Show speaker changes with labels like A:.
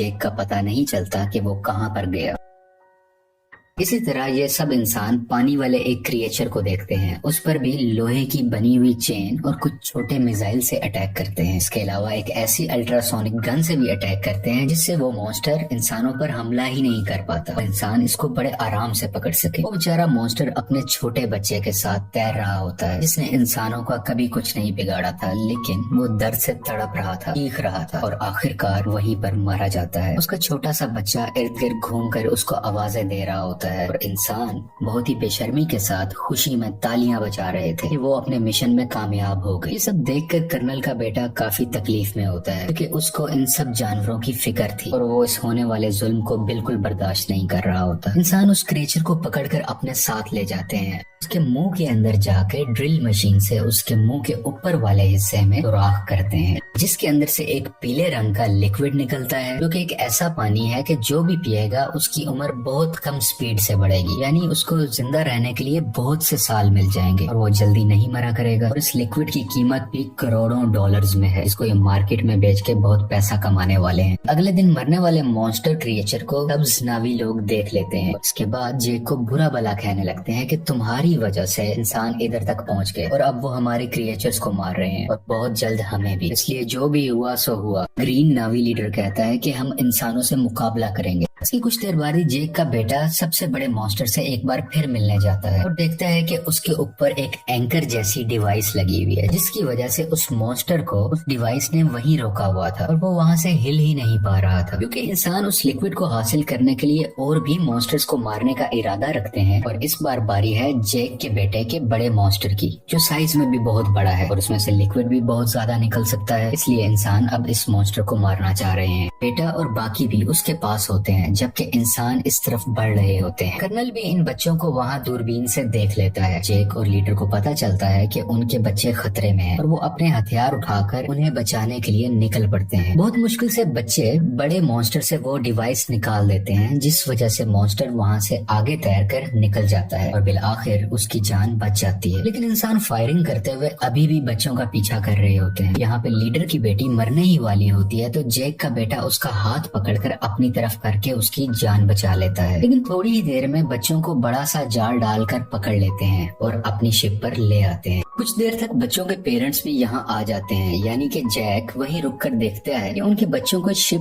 A: जेक का पता नहीं चलता कि वो कहाँ पर गया। इसी तरह ये सब इंसान पानी वाले एक क्रिएचर को देखते हैं, उस पर भी लोहे की बनी हुई चेन और कुछ छोटे मिसाइल से अटैक करते हैं। इसके अलावा एक ऐसी अल्ट्रासोनिक गन से भी अटैक करते हैं जिससे वो मॉन्स्टर इंसानों पर हमला ही नहीं कर पाता और इंसान इसको बड़े आराम से पकड़ सके। वो बेचारा मॉन्स्टर अपने छोटे बच्चे के साथ तैर रहा होता है जिसने इंसानों का कभी कुछ नहीं बिगाड़ा था, लेकिन वो दर्द से तड़प रहा था, चीख रहा था और आखिरकार वहीं पर मारा जाता है। उसका छोटा सा बच्चा इर्द गिर्द घूम कर उसको आवाजें दे रहा होता है और इंसान बहुत ही बेशर्मी के साथ खुशी में तालियां बजा रहे थे कि वो अपने मिशन में कामयाब हो गए। ये सब देखकर कर्नल का बेटा काफी तकलीफ में होता है क्योंकि उसको इन सब जानवरों की फिक्र थी और वो इस होने वाले जुल्म को बिल्कुल बर्दाश्त नहीं कर रहा होता। इंसान उस क्रिएचर को पकड़कर अपने साथ ले जाते हैं, उसके मुंह के अंदर जाकर ड्रिल मशीन से उसके मुंह के ऊपर वाले हिस्से में सुराख करते हैं जिसके अंदर से एक पीले रंग का लिक्विड निकलता है जो कि एक ऐसा पानी है कि जो भी पिएगा उसकी उम्र बहुत कम स्पीड से बढ़ेगी, यानी उसको जिंदा रहने के लिए बहुत से साल मिल जाएंगे और वो जल्दी नहीं मरा करेगा। और इस लिक्विड की कीमत भी करोड़ों डॉलर्स में है, इसको ये मार्केट में बेच के बहुत पैसा कमाने वाले हैं। अगले दिन मरने वाले मॉन्स्टर क्रिएचर को कब्ज नावी लोग देख लेते हैं। इसके बाद जेक को बुरा भला कहने लगते हैं कि तुम्हारी वजह से इंसान इधर तक पहुंच गए और अब वो हमारे क्रिएचर्स को मार रहे हैं और बहुत जल्द हमें भी, इसलिए जो भी हुआ सो हुआ। ग्रीन नावी लीडर कहता है कि हम इंसानों से मुकाबला करेंगे। इसकी कुछ देर बाद ही जेक का बेटा सबसे बड़े मॉन्स्टर से एक बार फिर मिलने जाता है और देखता है कि उसके ऊपर एक एंकर जैसी डिवाइस लगी हुई है जिसकी वजह से उस मॉन्स्टर को उस डिवाइस ने वहीं रोका हुआ था और वो वहां से हिल ही नहीं पा रहा था क्योंकि इंसान उस लिक्विड को हासिल करने के लिए और भी मॉन्स्टर्स को मारने का इरादा रखते हैं। और इस बार बारी है जेक के बेटे के बड़े मॉन्स्टर की जो साइज में भी बहुत बड़ा है और उसमें से लिक्विड भी बहुत ज्यादा निकल सकता है, इसलिए इंसान अब इस मॉन्स्टर को मारना चाह रहे हैं। बेटा और बाकी भी उसके पास होते हैं जबकि इंसान इस तरफ बढ़ रहे होते हैं। कर्नल भी इन बच्चों को वहाँ दूरबीन से देख लेता है। जेक और लीडर को पता चलता है कि उनके बच्चे खतरे में हैं और वो अपने हथियार उठाकर उन्हें बचाने के लिए निकल पड़ते हैं। बहुत मुश्किल से बच्चे बड़े मॉन्स्टर से वो डिवाइस निकाल देते हैं जिस वजह से मॉन्स्टर वहाँ से आगे तैरकर निकल जाता है और बिल आखिर उसकी जान बच जाती है। लेकिन इंसान फायरिंग करते हुए अभी भी बच्चों का पीछा कर रहे होते हैं। यहाँ पे लीडर की बेटी मरने ही वाली होती है तो जेक का बेटा उसका हाथ पकड़कर अपनी तरफ करके उसकी जान बचा लेता है। लेकिन थोड़ी ही देर में बच्चों को बड़ा सा जाल डालकर पकड़ लेते हैं और अपनी शिप पर ले आते हैं। कुछ देर तक बच्चों के पेरेंट्स भी यहाँ आ जाते हैं, यानी कि जैक वहीं रुककर देखता है कि उनके बच्चों को शिप